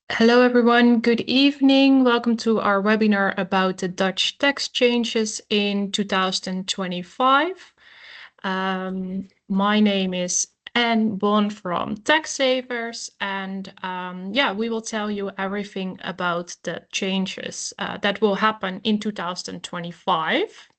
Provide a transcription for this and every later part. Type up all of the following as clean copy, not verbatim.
Hello everyone, good evening. Welcome to our webinar about the Dutch tax changes in 2025. My name is Anne Bon from TaxSavers, and we will tell you everything about the changes that will happen in 2025.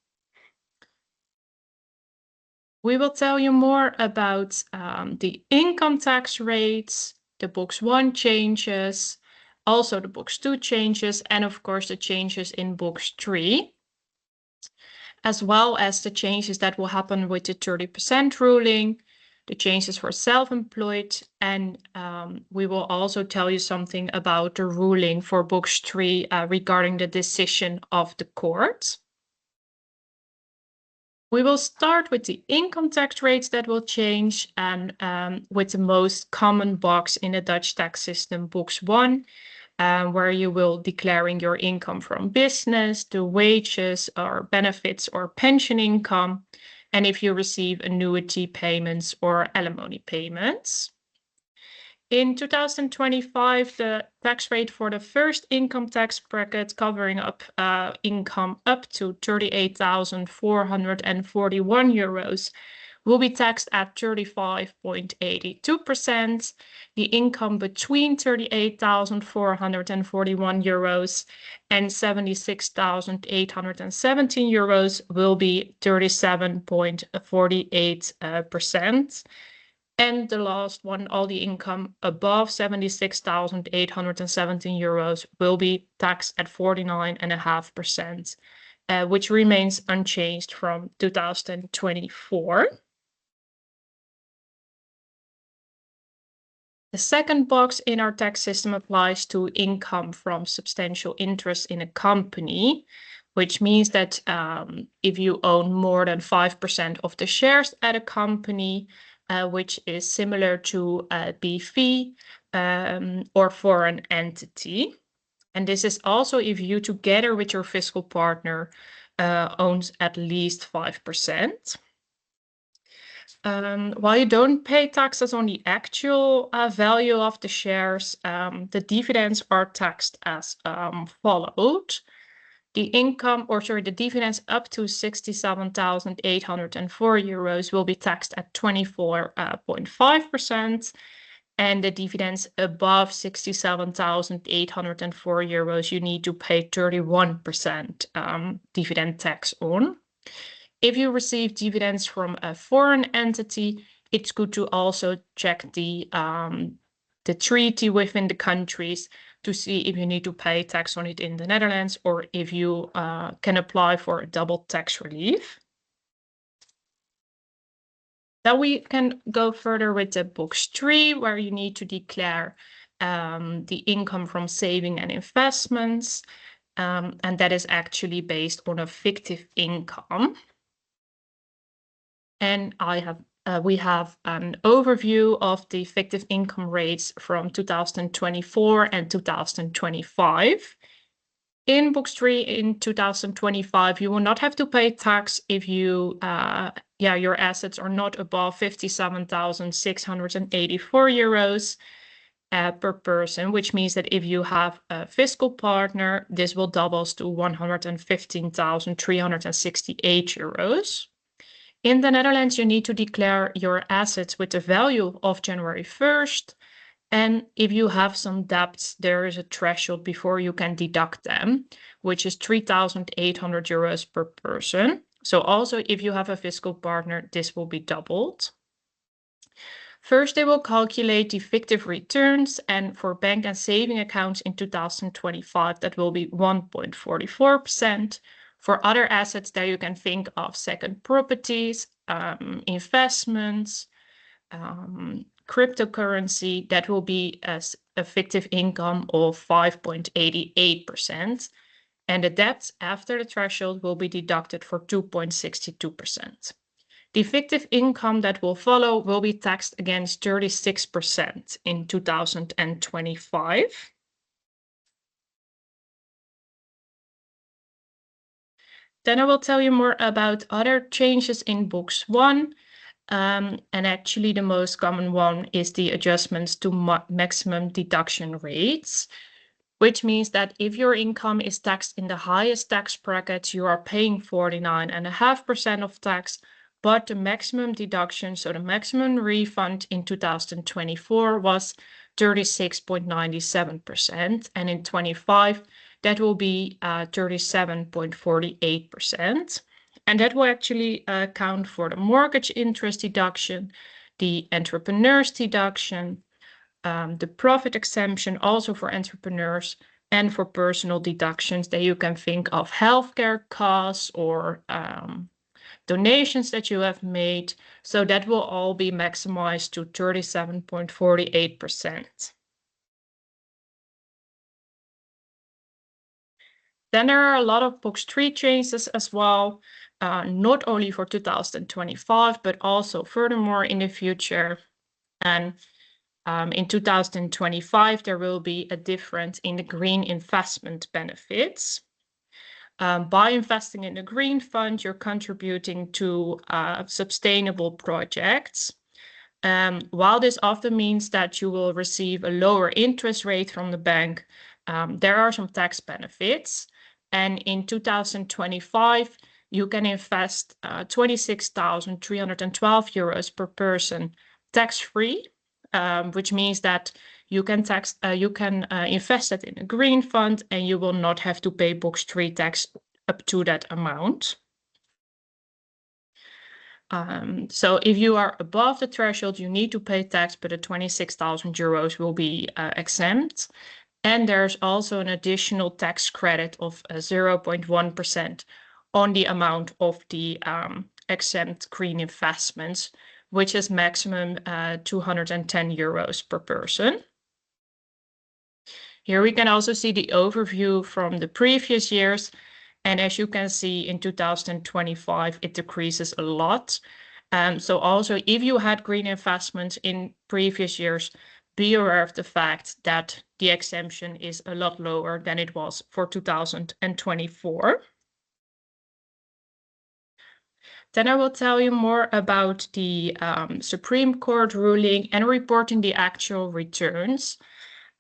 We will tell you more about the income tax rates, the Box 1 changes, also the Box 2 changes, and of course the changes in Box 3, as well as the changes that will happen with the 30% ruling, the changes for self-employed, and we will also tell you something about the ruling for Box 3 regarding the decision of the court. We will start with the income tax rates that will change, and with the most common box in the Dutch tax system, Box 1, where you will declaring your income from business, the wages or benefits or pension income, and if you receive annuity payments or alimony payments. In 2025, the tax rate for the first income tax bracket covering up income up to 38,441 euros will be taxed at 35.82%. The income between 38,441 euros and 76,817 euros will be 37.48%. And the last one, all the income above 76,817 euros will be taxed at 49.5%, which remains unchanged from 2024. The second box in our tax system applies to income from substantial interest in a company, which means that if you own more than 5% of the shares at a company, which is similar to a BV or foreign entity. And this is also if you, together with your fiscal partner, owns at least 5%. While you don't pay taxes on the actual value of the shares, the dividends are taxed as followed. The dividends up to 67,804 euros will be taxed at 24.5%. And the dividends above 67,804 euros, you need to pay 31% dividend tax on. If you receive dividends from a foreign entity, it's good to also check the treaty within the countries to see if you need to pay tax on it in the Netherlands or if you can apply for a double tax relief. Then we can go further with the Box 3, where you need to declare the income from saving and investments, and that is actually based on a fictive income. And we have an overview of the fictive income rates from 2024 and 2025. In Box 3 in 2025, you will not have to pay tax if you, your assets are not above 57,684 euros per person, which means that if you have a fiscal partner, this will double to 115,368 euros. In the Netherlands, you need to declare your assets with the value of January 1st. And if you have some debts, there is a threshold before you can deduct them, which is 3,800 euros per person. So also if you have a fiscal partner, this will be doubled. First, they will calculate the fictive returns, and for bank and saving accounts in 2025, that will be 1.44%. For other assets, there you can think of second properties, investments, cryptocurrency, that will be as a fictive income of 5.88%. And the debts after the threshold will be deducted for 2.62%. The fictive income that will follow will be taxed against 36% in 2025. Then I will tell you more about other changes in Box 1. And actually the most common one is the adjustments to maximum deduction rates, which means that if your income is taxed in the highest tax bracket, you are paying 49.5% of tax, but the maximum deduction, so the maximum refund in 2024 was 36.97%, and in 25 that will be 37.48%. And that will actually count for the mortgage interest deduction, the entrepreneur's deduction, the profit exemption also for entrepreneurs, and for personal deductions that you can think of healthcare costs or donations that you have made. So that will all be maximized to 37.48%. Then there are a lot of Box 3 changes as well, not only for 2025, but also furthermore in the future. And in 2025, there will be a difference in the green investment benefits. By investing in the green fund, you're contributing to sustainable projects. While this often means that you will receive a lower interest rate from the bank, there are some tax benefits. And in 2025, you can invest 26,312 euros per person tax-free, which means that you can invest it in a green fund and you will not have to pay Box 3 tax up to that amount. So if you are above the threshold, you need to pay tax, but the 26,000 euros will be exempt. And there's also an additional tax credit of 0.1% on the amount of the exempt green investments, which is maximum 210 euros per person. Here we can also see the overview from the previous years. And as you can see, in 2025, it decreases a lot. So also, if you had green investments in previous years, be aware of the fact that the exemption is a lot lower than it was for 2024. Then I will tell you more about the Supreme Court ruling and reporting the actual returns.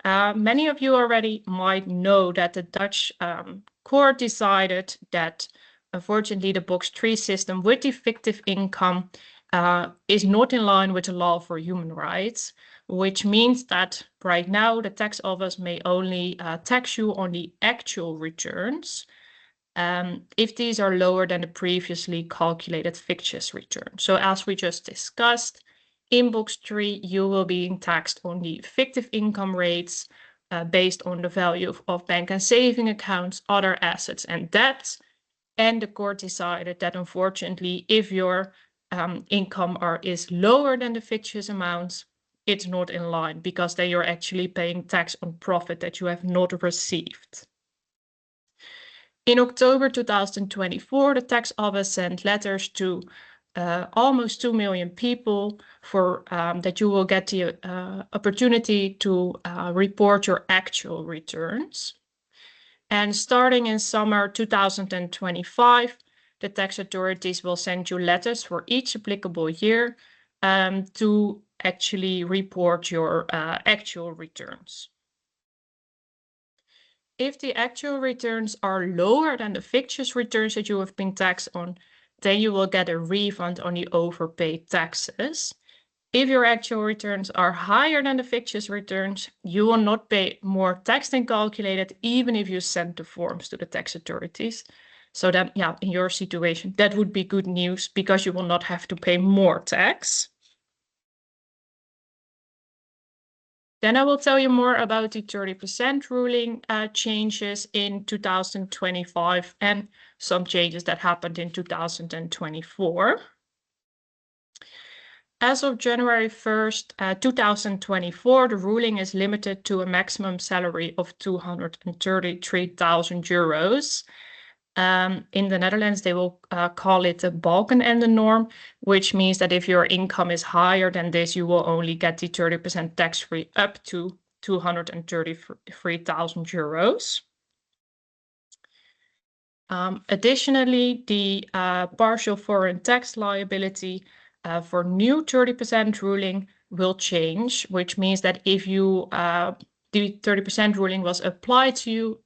Many of you already might know that the Dutch court decided that, unfortunately, the Box 3 system with the fictive income is not in line with the law for human rights, which means that right now the tax office may only tax you on the actual returns if these are lower than the previously calculated fictitious return. So as we just discussed, in Box 3, you will be taxed on the fictive income rates based on the value of bank and saving accounts, other assets and debts. And the court decided that, unfortunately, if your income is lower than the fictitious amounts, it's not in line, because then you're actually paying tax on profit that you have not received. In October 2024, the tax office sent letters to almost 2 million people for that you will get the opportunity to report your actual returns. And starting in summer 2025, the tax authorities will send you letters for each applicable year to actually report your actual returns. If the actual returns are lower than the fictitious returns that you have been taxed on, then you will get a refund on the overpaid taxes. If your actual returns are higher than the fictitious returns, you will not pay more tax than calculated, even if you send the forms to the tax authorities. So then, yeah, in your situation, that would be good news, because you will not have to pay more tax. Then I will tell you more about the 30% ruling changes in 2025 and some changes that happened in 2024. As of January 1st, 2024, the ruling is limited to a maximum salary of 233,000 euros. In the Netherlands, they will call it the balkenende norm, which means that if your income is higher than this, you will only get the 30% tax-free up to 233,000 euros. Additionally, the partial foreign tax liability for new 30% ruling will change, which means that if you the 30% ruling was applied to you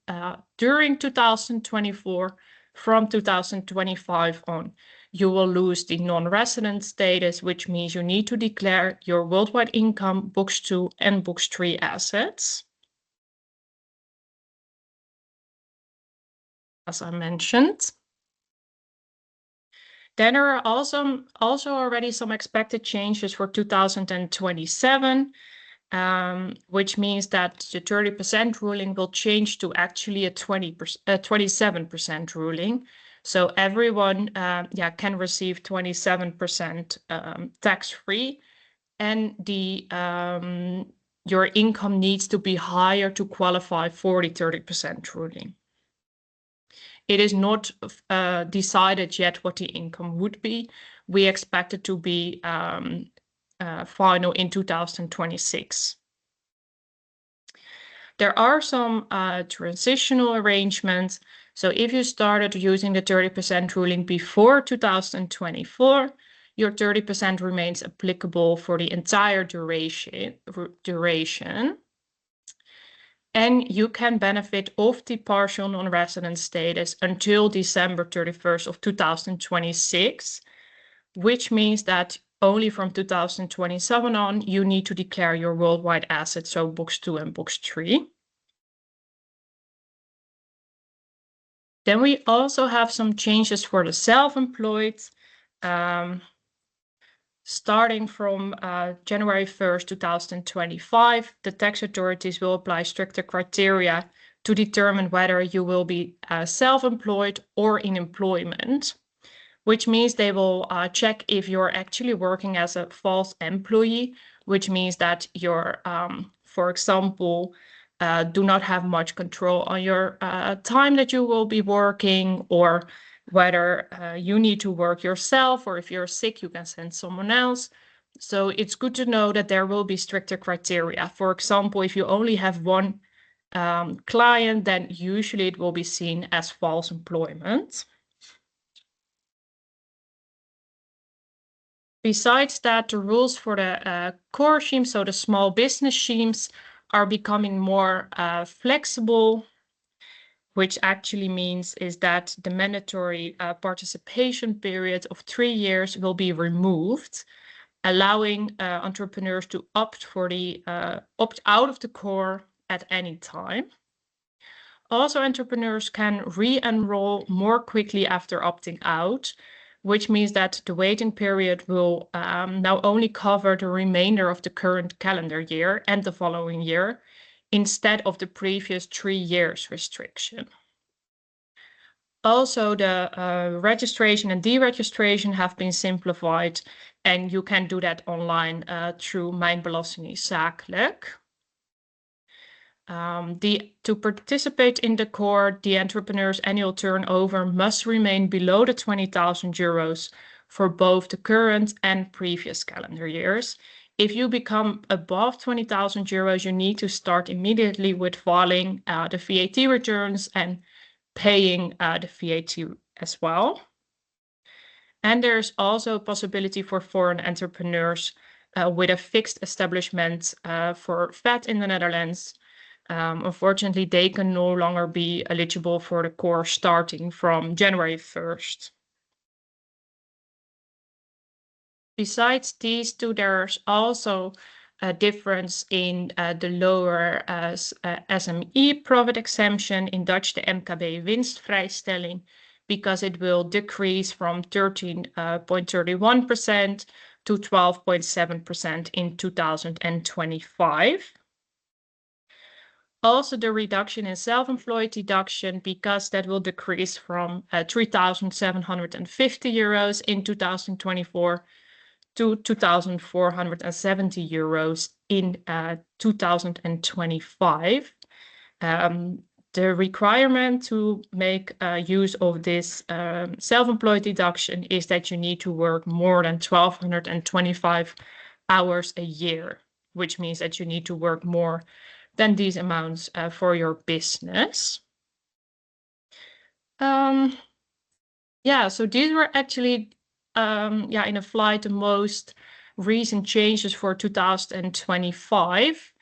during 2024, from 2025 on, you will lose the non-resident status, which means you need to declare your worldwide income, Box 2 and Box 3 assets, as I mentioned. Then there are also already some expected changes for 2027, which means that the 30% ruling will change to actually a 27% ruling. So everyone can receive 27% tax-free, and your income needs to be higher to qualify for the 30% ruling. It is not decided yet what the income would be. We expect it to be final in 2026. There are some transitional arrangements. So if you started using the 30% ruling before 2024, your 30% remains applicable for the entire duration. And you can benefit of the partial non-resident status until December 31st of 2026, which means that only from 2027 on, you need to declare your worldwide assets, so Box 2 and Box 3. Then we also have some changes for the self-employed. Starting from January 1st, 2025, the tax authorities will apply stricter criteria to determine whether you will be self-employed or in employment, which means they will check if you're actually working as a false employee, which means that you're, for example, do not have much control on your time that you will be working, or whether you need to work yourself, or if you're sick, you can send someone else. So it's good to know that there will be stricter criteria. For example, if you only have one client, then usually it will be seen as false employment. Besides that, the rules for the core schemes, so the small business schemes, are becoming more flexible, which actually means is that the mandatory participation period of 3 years will be removed, allowing entrepreneurs to opt out of the core at any time. Also, entrepreneurs can re-enroll more quickly after opting out, which means that the waiting period will now only cover the remainder of the current calendar year and the following year, instead of the previous 3 years restriction. Also, the registration and deregistration have been simplified, and you can do that online through Mijn Belasting is Zakelijk. To participate in the core, the entrepreneur's annual turnover must remain below the 20,000 euros for both the current and previous calendar years. If you become above 20,000 euros, you need to start immediately with filing the VAT returns and paying the VAT as well. And there's also a possibility for foreign entrepreneurs with a fixed establishment for VAT in the Netherlands. Unfortunately, they can no longer be eligible for the core starting from January 1st. Besides these two, there's also a difference in the lower SME profit exemption, in Dutch the MKB winstvrijstelling, because it will decrease from 13.31% to 12.7% in 2025. Also, the reduction in self-employed deduction, because that will decrease from 3,750 euros in 2024 to 2,470 euros in 2025. The requirement to make use of this self-employed deduction is that you need to work more than 1,225 hours a year, which means that you need to work more than these amounts for your business. So these were actually in a slide, the most recent changes for 2025.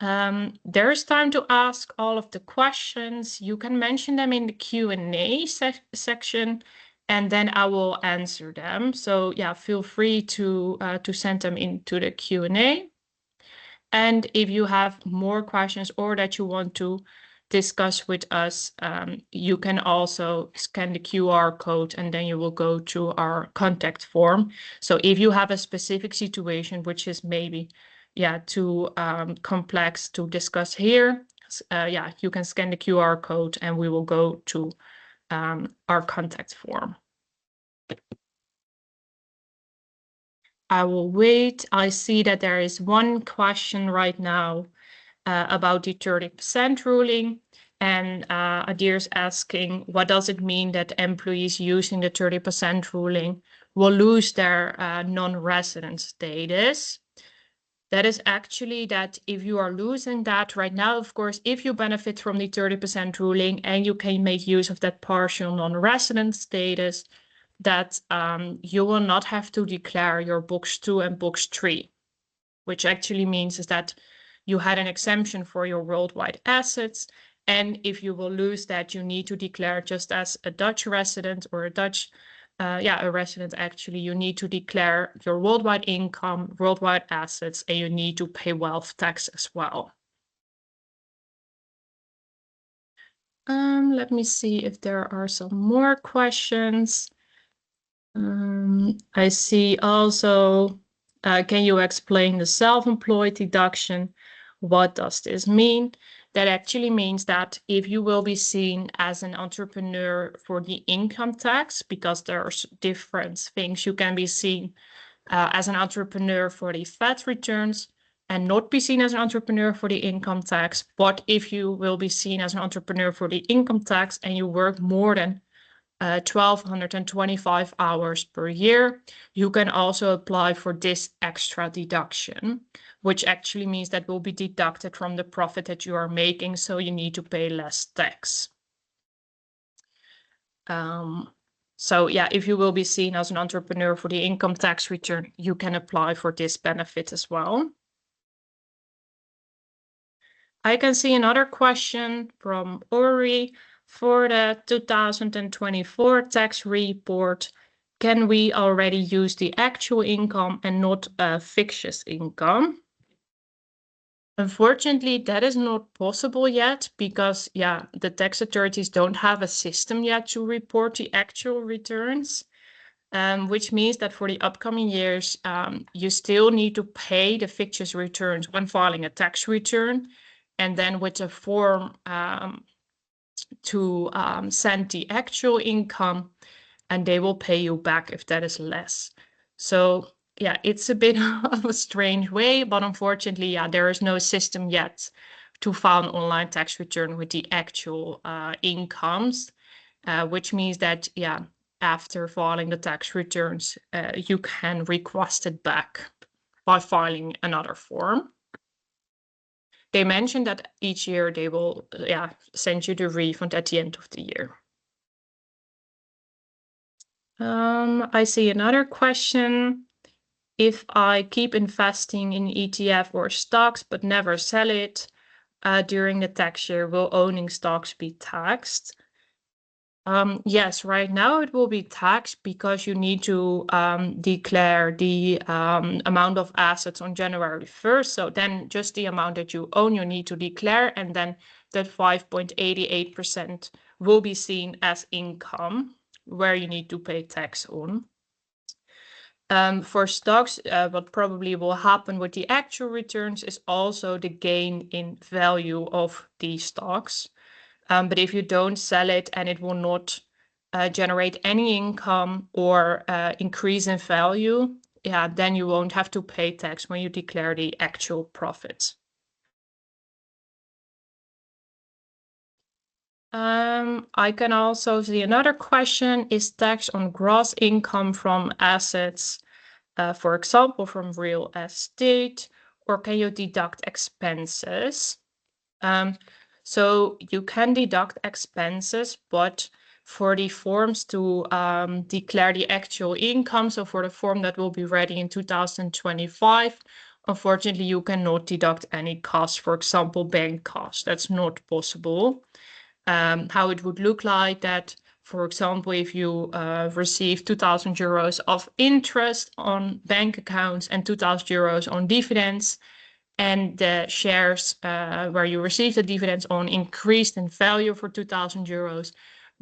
There is time to ask all of the questions. You can mention them in the Q&A section, and then I will answer them. So yeah, feel free to send them into the Q&A. And if you have more questions or that you want to discuss with us, you can also scan the QR code and then you will go to our contact form. So if you have a specific situation which is maybe too complex to discuss here, you can scan the QR code and we will go to our contact form. I will wait. I see that there is one question right now about the 30% ruling. And Adir is asking, what does it mean that employees using the 30% ruling will lose their non-resident status? That is actually that if you are losing that right now, of course, if you benefit from the 30% ruling and you can make use of that partial non-resident status, that you will not have to declare your box 2 and box 3, which actually means is that you had an exemption for your worldwide assets. And if you will lose that, you need to declare just as a Dutch resident or a resident, actually, you need to declare your worldwide income, worldwide assets, and you need to pay wealth tax as well. Let me see if there are some more questions. I see also, can you explain the self-employed deduction? What does this mean? That actually means that if you will be seen as an entrepreneur for the income tax, because there's different things, you can be seen as an entrepreneur for the VAT returns and not be seen as an entrepreneur for the income tax. But if you will be seen as an entrepreneur for the income tax and you work more than 1,225 hours per year, you can also apply for this extra deduction, which actually means that will be deducted from the profit that you are making, so you need to pay less tax. So yeah, if you will be seen as an entrepreneur for the income tax return, you can apply for this benefit as well. I can see another question from Ori. For the 2024 tax report, can we already use the actual income and not a fictitious income? Unfortunately, that is not possible yet because, the tax authorities don't have a system yet to report the actual returns, which means that for the upcoming years, you still need to pay the fictitious returns when filing a tax return, and then with a form to send the actual income, and they will pay you back if that is less. So yeah, it's a bit of a strange way, but unfortunately, there is no system yet to file an online tax return with the actual incomes, which means that, after filing the tax returns, you can request it back by filing another form. They mentioned that each year they will send you the refund at the end of the year. I see another question. If I keep investing in ETF or stocks but never sell it during the tax year, will owning stocks be taxed? Yes, right now it will be taxed because you need to declare the amount of assets on January 1st. So then just the amount that you own, you need to declare, and then that 5.88% will be seen as income where you need to pay tax on. For stocks, what probably will happen with the actual returns is also the gain in value of these stocks. But if you don't sell it and it will not generate any income or increase in value, then you won't have to pay tax when you declare the actual profits. I can also see another question, is tax on gross income from assets, for example, from real estate, or can you deduct expenses? So you can deduct expenses, but For the forms to declare the actual income, so for the form that will be ready in 2025, unfortunately, you cannot deduct any costs, for example, bank costs. That's not possible. How it would look like that, for example, if you receive 2,000 euros of interest on bank accounts and 2,000 euros on dividends, and the shares where you receive the dividends on increased in value for 2,000 euros,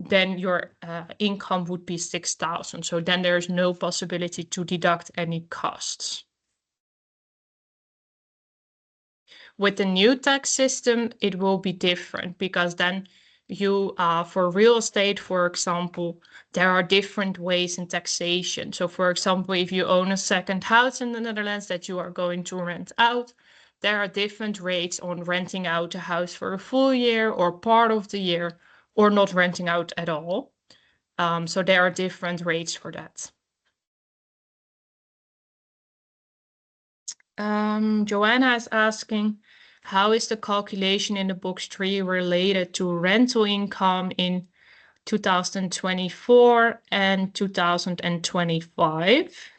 then your income would be 6,000. So then there's no possibility to deduct any costs. With the new tax system, it will be different because then you, for real estate, for example, there are different ways in taxation. So for example, if you own a second house in the Netherlands that you are going to rent out, there are different rates on renting out a house for a full year or part of the year, or not renting out at all. So there are different rates for that. Joanna is asking, how is the calculation in the box 3 related to rental income in 2024 and 2025?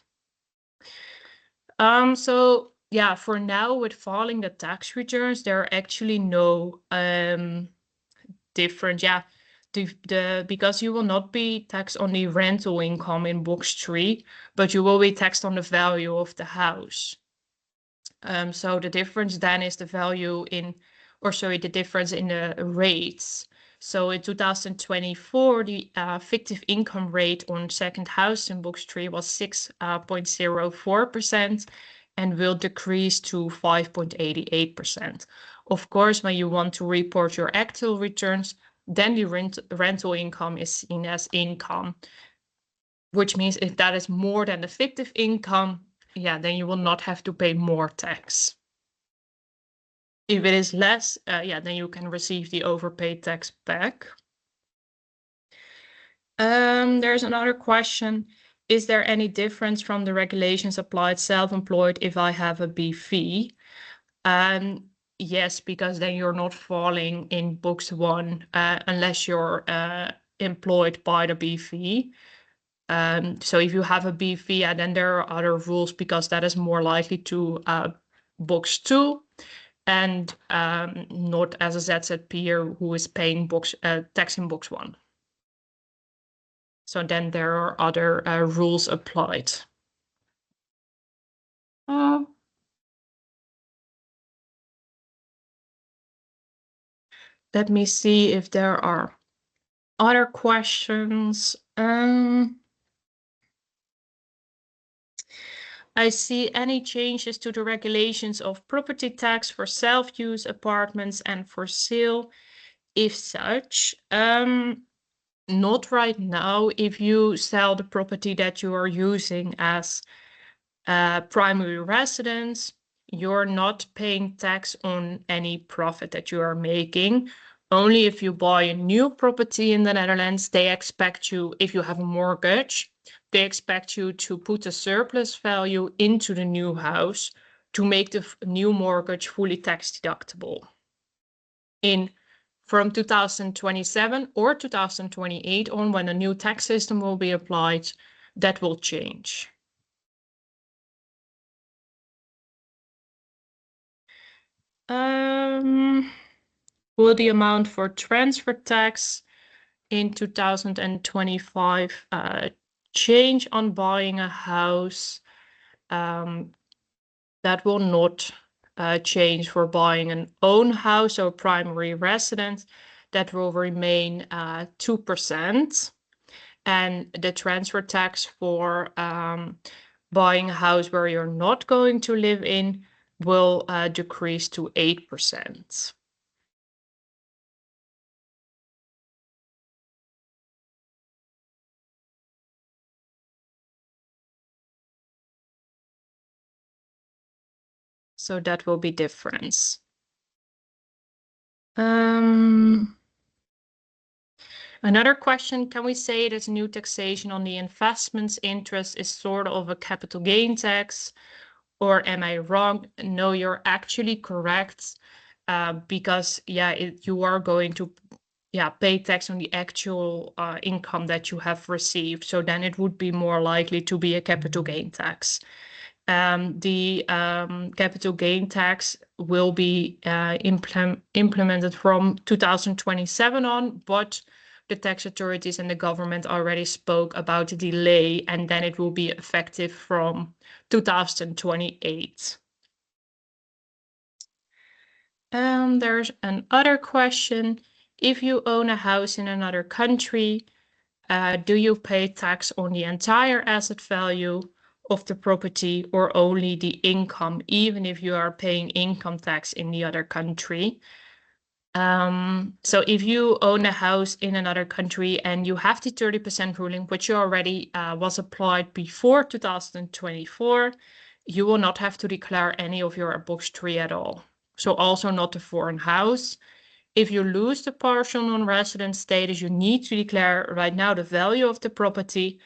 So yeah, for now, with filing the tax returns, there are actually no different, because you will not be taxed on the rental income in box 3, but you will be taxed on the value of the house. So the difference then is the difference in the rates. So in 2024, the fictive income rate on second house in box 3 was 6.04% and will decrease to 5.88%. Of course, when you want to report your actual returns, then the rental income is seen as income, which means if that is more than the fictive income, then you will not have to pay more tax. If it is less, then you can receive the overpaid tax back. There's another question. Is there any difference from the regulations applied self-employed if I have a BV? Yes, because then you're not falling in box 1 unless you're employed by the BV. So if you have a BV, then there are other rules because that is more likely to box 2 and not as a ZZP'er who is paying tax in box 1. So then there are other rules applied. Let me see if there are other questions. I see any changes to the regulations of property tax for self-use apartments and for sale. If such, not right now. If you sell the property that you are using as primary residence, you're not paying tax on any profit that you are making. Only if you buy a new property in the Netherlands, they expect you, if you have a mortgage, they expect you to put a surplus value into the new house to make the new mortgage fully tax deductible. From 2027 or 2028 on, when a new tax system will be applied, that will change. Will the amount for transfer tax in 2025 change on buying a house? That will not change for buying an own house or primary residence. That will remain 2%. And the transfer tax for buying a house where you're not going to live in will decrease to 8%. So that will be difference. Another question, can we say that new taxation on the investments interest is sort of a capital gain tax? Or am I wrong? No, you're actually correct. Because you are going to pay tax on the actual income that you have received. So then it would be more likely to be a capital gain tax. The capital gain tax will be implemented from 2027 on, but the tax authorities and the government already spoke about a delay, and then it will be effective from 2028. There's another question. If you own a house in another country, do you pay tax on the entire asset value of the property or only the income, even if you are paying income tax in the other country? So if you own a house in another country and you have the 30% ruling, which already was applied before 2024, you will not have to declare any of your box 3 at all. So also not the foreign house. If you lose the partial non-resident status, you need to declare right now the value of the property,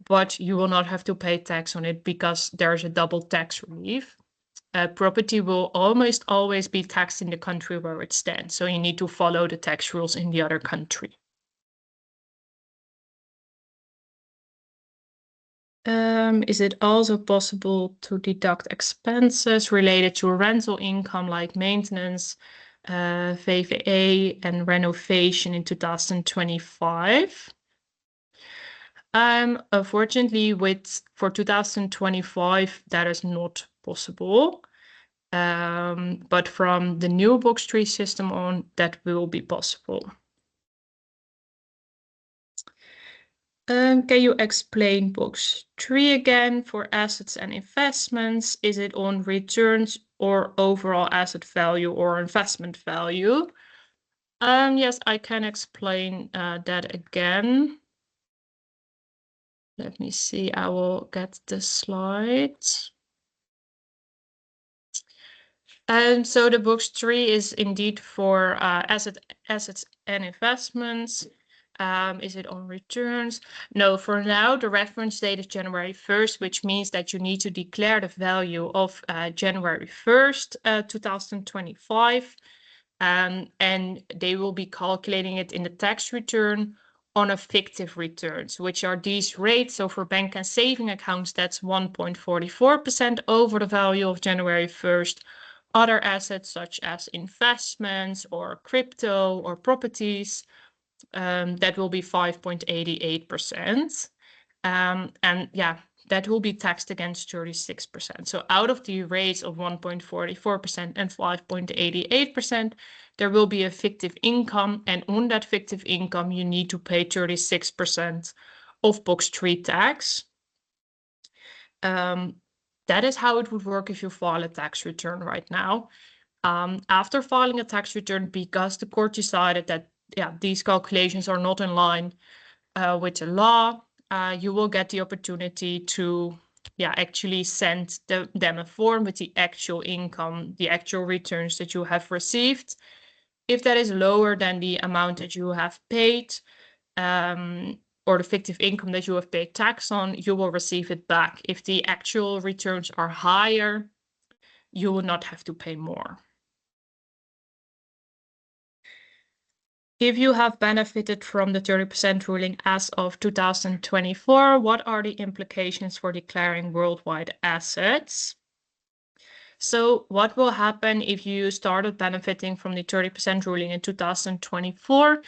but you will not have to pay tax on it because there's a double tax relief. Property will almost always be taxed in the country where it stands, so you need to follow the tax rules in the other country. Is it also possible to deduct expenses related to rental income like maintenance, VVA, and renovation in 2025? Unfortunately, for 2025, that is not possible. But from the new box 3 system on, that will be possible. Can you explain box 3 again for assets and investments? Is it on returns or overall asset value or investment value? Yes, I can explain that again. Let me see, I will get the slides. So the box 3 is indeed for assets and investments. Is it on returns? No, for now, the reference date is January 1st, which means that you need to declare the value of January 1st, 2025. And they will be calculating it in the tax return on a fictive returns, which are these rates. So for bank and saving accounts, that's 1.44% over the value of January 1st. Other assets such as investments or crypto or properties, that will be 5.88%. And yeah, that will be taxed against 36%. So out of the rates of 1.44% and 5.88%, there will be a fictive income. And on that fictive income, you need to pay 36% of box 3 tax. That is how it would work if you file a tax return right now. After filing a tax return, because the court decided that these calculations are not in line with the law, you will get the opportunity to actually send them a form with the actual income, the actual returns that you have received. If that is lower than the amount that you have paid, or the fictive income that you have paid tax on, you will receive it back. If the actual returns are higher, you will not have to pay more. If you have benefited from the 30% ruling as of 2024, what are the implications for declaring worldwide assets? So what will happen if you started benefiting from the 30% ruling in 2024?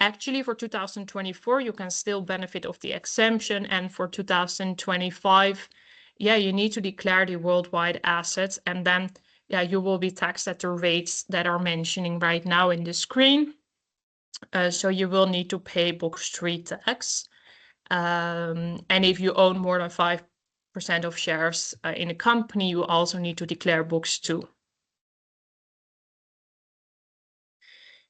Actually, for 2024, you can still benefit of the exemption. And for 2025, you need to declare the worldwide assets. And then, you will be taxed at the rates that are mentioning right now in the screen. So you will need to pay box 3 tax. And if you own more than 5% of shares in a company, you also need to declare box 2.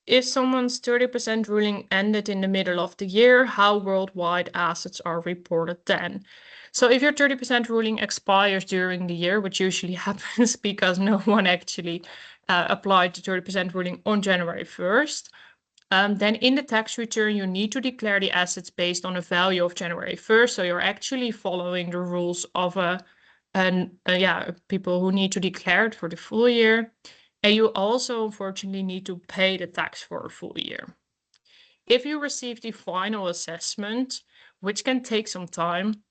If someone's 30% ruling ended in the middle of the year, how worldwide assets are reported then? So if your 30% ruling expires during the year, which usually happens because no one actually applied the 30% ruling on January 1st, then in the tax return, you need to declare the assets based on a value of January 1st. So you're actually following the rules of people who need to declare it for the full year. And you also, unfortunately, need to pay the tax for a full year. If you receive the final assessment, which can take some time,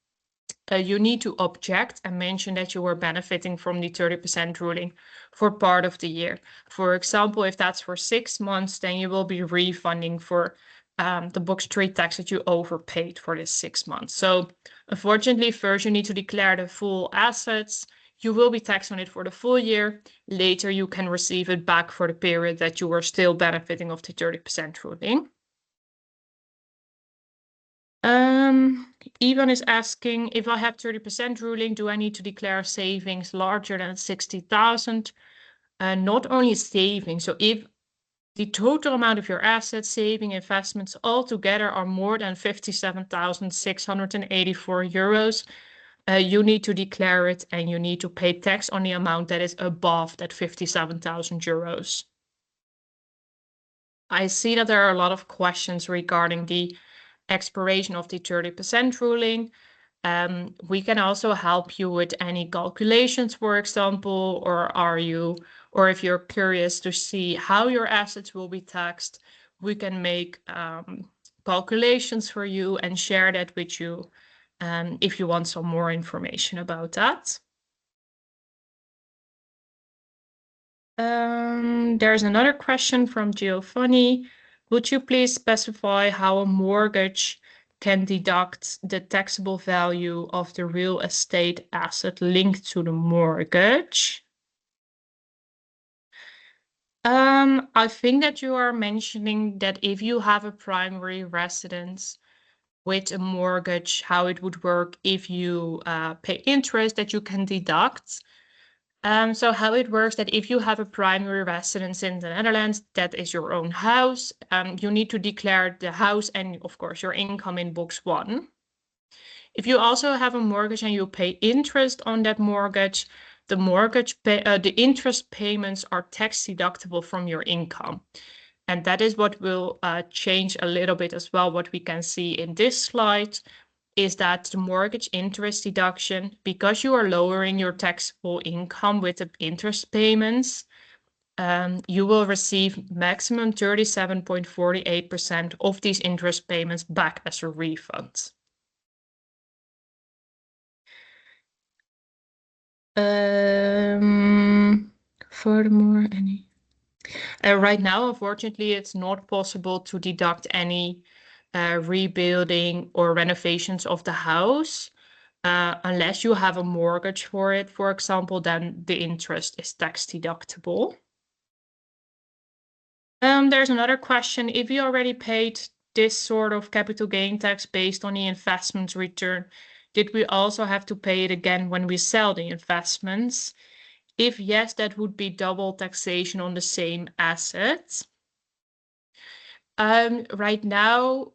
you need to object and mention that you were benefiting from the 30% ruling for part of the year. For example, if that's for 6 months, then you will be refunding for the box 3 tax that you overpaid for this 6 months. So unfortunately, first you need to declare the full assets. You will be taxed on it for the full year. Later, you can receive it back for the period that you were still benefiting of the 30% ruling. Ivan is asking, if I have 30% ruling, do I need to declare savings larger than 60,000? Not only savings, so if the total amount of your assets, saving, investments altogether are more than 57,684 euros, you need to declare it and you need to pay tax on the amount that is above that 57,000 euros. I see that there are a lot of questions regarding the expiration of the 30% ruling. We can also help you with any calculations, for example, or if you're curious to see how your assets will be taxed, we can make calculations for you and share that with you if you want some more information about that. There's another question from Giovanni. Would you please specify how a mortgage can deduct the taxable value of the real estate asset linked to the mortgage? I think that you are mentioning that if you have a primary residence with a mortgage, how it would work if you pay interest that you can deduct. So how it works that if you have a primary residence in the Netherlands, that is your own house, you need to declare the house and of course your income in box 1. If you also have a mortgage and you pay interest on that mortgage, the interest payments are tax deductible from your income. And that is what will change a little bit as well. What we can see in this slide is that the mortgage interest deduction, because you are lowering your taxable income with the interest payments, you will receive maximum 37.48% of these interest payments back as a refund. Furthermore, right now, unfortunately, it's not possible to deduct any rebuilding or renovations of the house unless you have a mortgage for it, for example, then the interest is tax deductible. There's another question. If you already paid this sort of capital gain tax based on the investment return, did we also have to pay it again when we sell the investments? If yes, that would be double taxation on the same assets. Right now,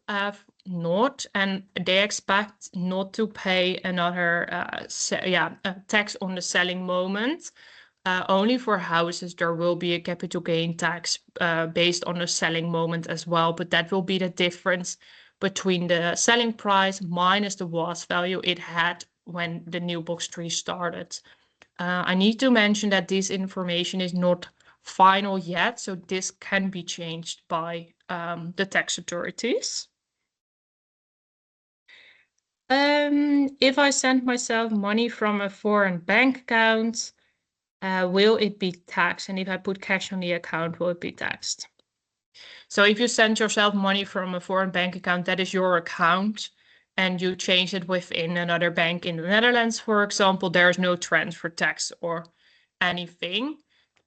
not, and they expect not to pay another tax on the selling moment. Only for houses, there will be a capital gain tax based on the selling moment as well, but that will be the difference between the selling price minus the WAS value it had when the new box 3 started. I need to mention that this information is not final yet, so this can be changed by the tax authorities. If I send myself money from a foreign bank account, will it be taxed? And if I put cash on the account, will it be taxed? So if you send yourself money from a foreign bank account, that is your account, and you change it within another bank in the Netherlands, for example, there's no transfer tax or anything.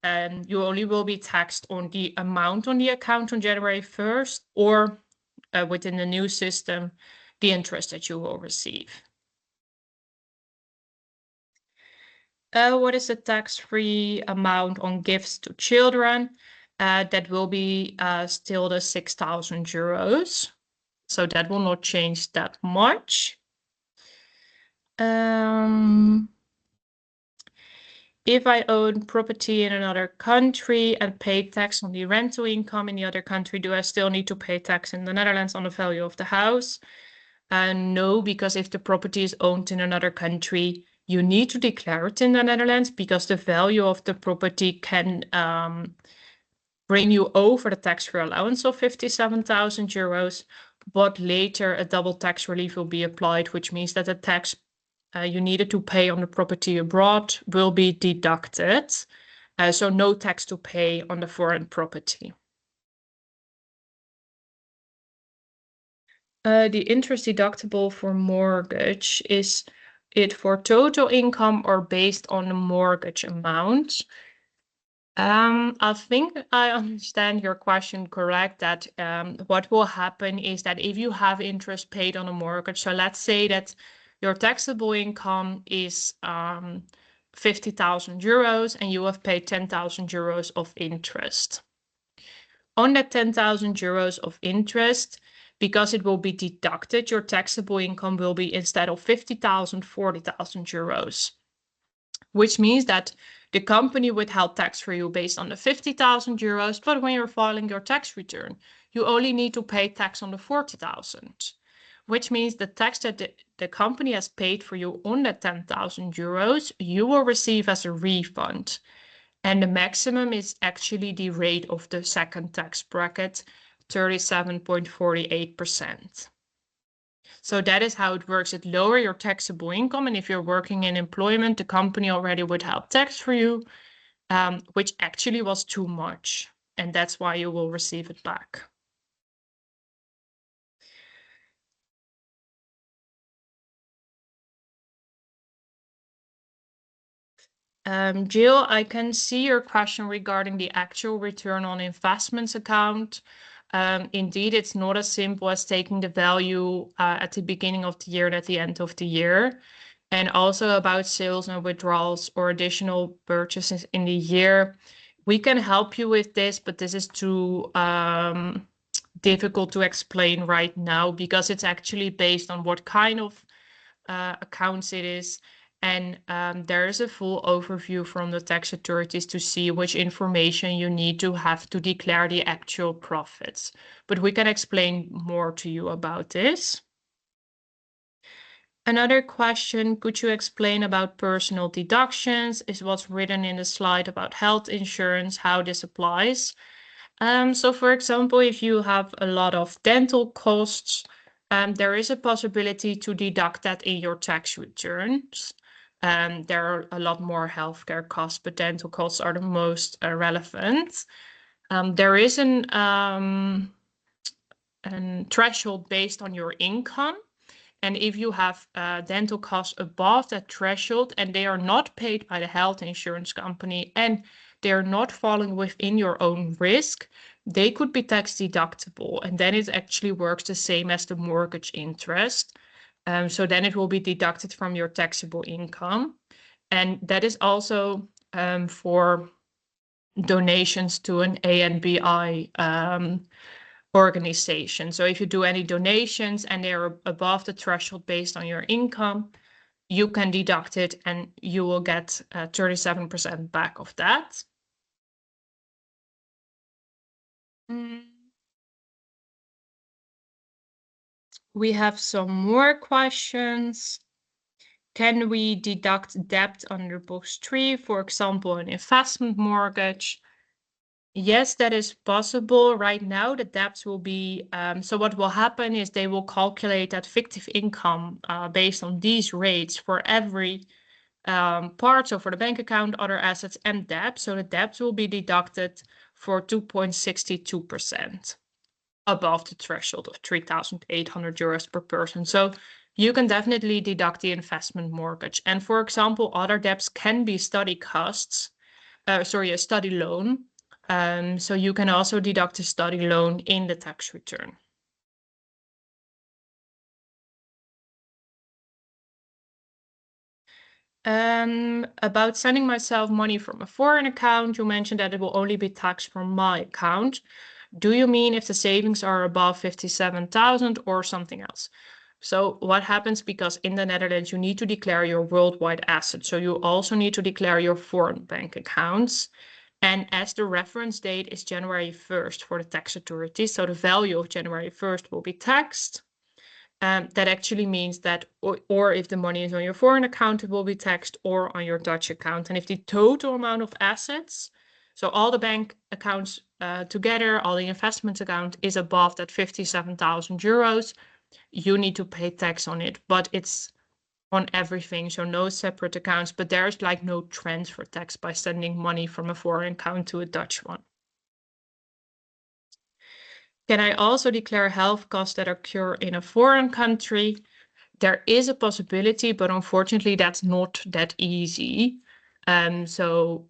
And you only will be taxed on the amount on the account on January 1st, or within the new system, the interest that you will receive. What is the tax-free amount on gifts to children? That will be still the 6,000 euros. So that will not change that much. If I own property in another country and pay tax on the rental income in the other country, do I still need to pay tax in the Netherlands on the value of the house? No, because if the property is owned in another country, you need to declare it in the Netherlands because the value of the property can bring you over the tax-free allowance of 57,000 euros, but later a double tax relief will be applied, which means that the tax you needed to pay on the property abroad will be deducted. So no tax to pay on the foreign property. The interest deductible for mortgage, is it for total income or based on the mortgage amount? I think I understand your question correct, that what will happen is that if you have interest paid on a mortgage, so let's say that your taxable income is 50,000 euros and you have paid 10,000 euros of interest. On that 10,000 euros of interest, because it will be deducted, your taxable income will be, instead of 50,000, 40,000 euros, which means that the company withheld tax for you based on the 50,000 euros, but when you're filing your tax return, you only need to pay tax on the 40,000, which means the tax that the company has paid for you on the 10,000 euros, you will receive as a refund. And the maximum is actually the rate of the second tax bracket, 37.48%. So that is how it works. It lowers your taxable income. And if you're working in employment, the company already withheld tax for you, which actually was too much. And that's why you will receive it back. Jill, I can see your question regarding the actual return on investments account. Indeed, it's not as simple as taking the value at the beginning of the year and at the end of the year. And also about sales and withdrawals or additional purchases in the year. We can help you with this, but this is too difficult to explain right now because it's actually based on what kind of accounts it is. And there is a full overview from the tax authorities to see which information you need to have to declare the actual profits. But we can explain more to you about this. Another question, could you explain about personal deductions? Is what's written in the slide about health insurance, how this applies. So for example, if you have a lot of dental costs, there is a possibility to deduct that in your tax returns. There are a lot more healthcare costs, but dental costs are the most relevant. There is an threshold based on your income. And if you have dental costs above that threshold and they are not paid by the health insurance company and they're not falling within your own risk, they could be tax deductible. And then it actually works the same as the mortgage interest. So then it will be deducted from your taxable income. And that is also for donations to an ANBI organization. So if you do any donations and they're above the threshold based on your income, you can deduct it and you will get 37% back of that. We have some more questions. Can we deduct debt under box 3, for example, an investment mortgage? Yes, that is possible. Right now, the debts will be, so what will happen is they will calculate that fictive income based on these rates for every part, so for the bank account, other assets, and debt. So the debt will be deducted for 2.62% above the threshold of 3,800 euros per person. So you can definitely deduct the investment mortgage. And for example, other debts can be study costs, a study loan. So you can also deduct a study loan in the tax return. About sending myself money from a foreign account, you mentioned that it will only be taxed from my account. Do you mean if the savings are above 57,000 or something else? So what happens, because in the Netherlands, you need to declare your worldwide assets. So you also need to declare your foreign bank accounts. And as the reference date is January 1st for the tax authorities, so the value of January 1st will be taxed. That actually means that, or if the money is on your foreign account, it will be taxed, or on your Dutch account. And if the total amount of assets, So all the bank accounts together, all the investment account is above that 57,000 euros. You need to pay tax on it, but it's on everything, so no separate accounts, but there's like no transfer tax by sending money from a foreign account to a Dutch one. Can I also declare health costs that occur in a foreign country? There is a possibility, but unfortunately that's not that easy. So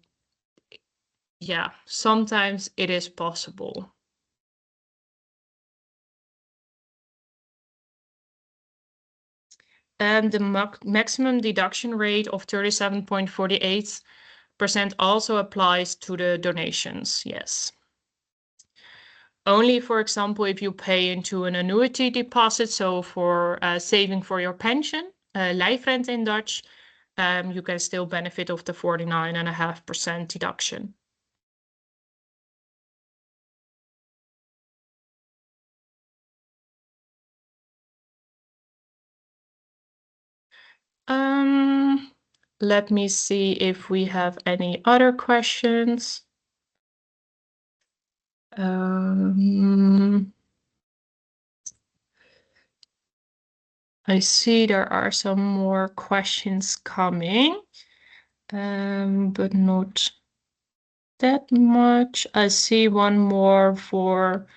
yeah, sometimes it is possible. The maximum deduction rate of 37.48% also applies to the donations, yes. Only, for example, if you pay into an annuity deposit, so for saving for your pension, lijfrente in Dutch, you can still benefit of the 49.5% deduction. Let me see if we have any other questions. I see there are some more questions coming, but not that much. I see one more for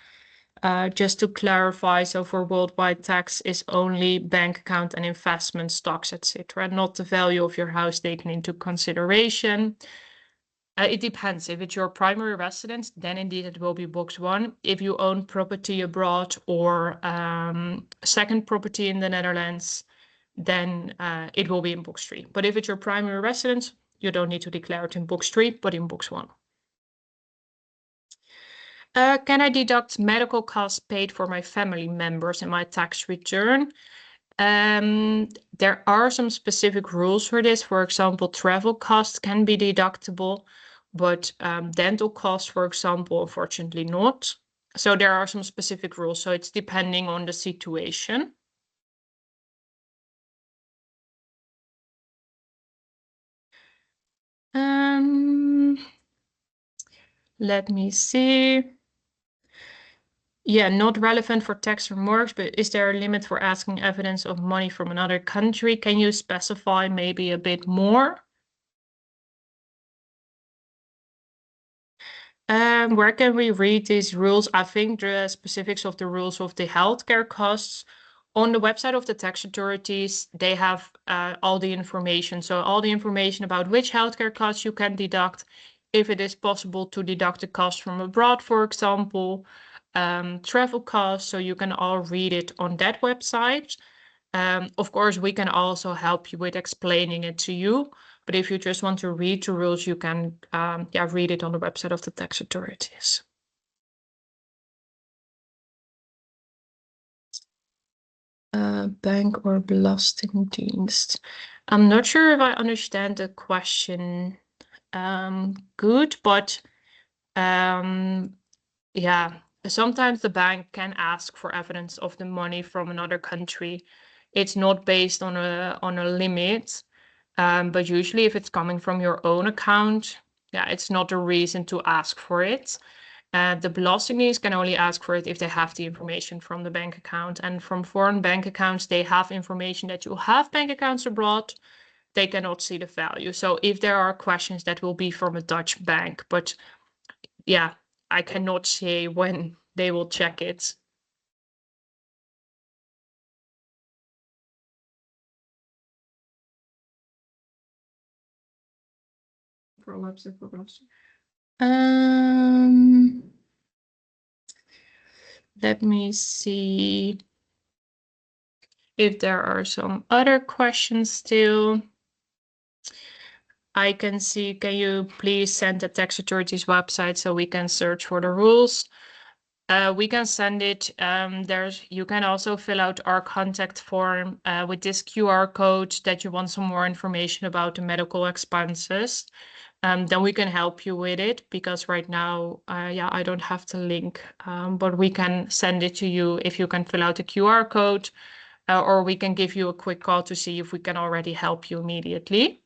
just to clarify, so for worldwide tax is only bank account and investment stocks, etc., not the value of your house taken into consideration. It depends. If it's your primary residence, then indeed it will be box 1. If you own property abroad or second property in the Netherlands, then it will be in box 3. But if it's your primary residence, you don't need to declare it in box 3, but in box 1. Can I deduct medical costs paid for my family members in my tax return? There are some specific rules for this. For example, travel costs can be deductible, but dental costs, for example, unfortunately not. So there are some specific rules. So it's depending on the situation. Let me see. Yeah, not relevant for tax remarks, but is there a limit for asking evidence of money from another country? Can you specify maybe a bit more? Where can we read these rules? I think the specifics of the rules of the healthcare costs on the website of the tax authorities, they have all the information. So all the information about which healthcare costs you can deduct, if it is possible to deduct the cost from abroad, for example, travel costs. So you can all read it on that website. Of course, we can also help you with explaining it to you. But if you just want to read the rules, you can read it on the website of the tax authorities. Bank or belastingdienst. I'm not sure if I understand the question good, but yeah, sometimes the bank can ask for evidence of the money from another country. It's not based on a limit. But usually if it's coming from your own account, yeah, it's not a reason to ask for it. The Belastingdienst can only ask for it if they have the information from the bank account. And from foreign bank accounts, they have information that you have bank accounts abroad. They cannot see the value. So if there are questions, that will be from a Dutch bank. But yeah, I cannot say when they will check it. Let me see if there are some other questions still. I can see, can you please send the tax authorities website so we can search for the rules? We can send it. You can also fill out our contact form with this QR code that you want some more information about the medical expenses. Then we can help you with it, because right now, I don't have the link, but we can send it to you if you can fill out the QR code, or we can give you a quick call to see if we can already help you immediately.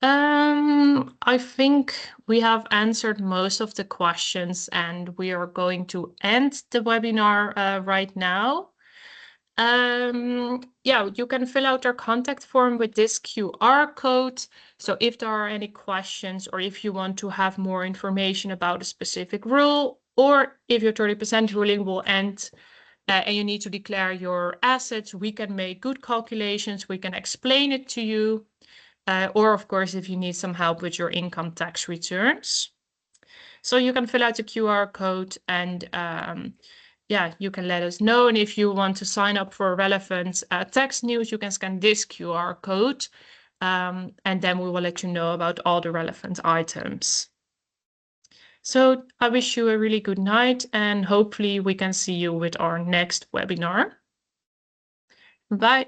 I think we have answered most of the questions, and we are going to end the webinar right now. Yeah, you can fill out our contact form with this QR code. So if there are any questions, or if you want to have more information about a specific rule, or if your 30% ruling will end and you need to declare your assets, we can make good calculations. We can explain it to you. Or of course, if you need some help with your income tax returns. So you can fill out the QR code and yeah, you can let us know. And if you want to sign up for relevant tax news, you can scan this QR code. And then we will let you know about all the relevant items. So I wish you a really good night, and hopefully we can see you with our next webinar. Bye.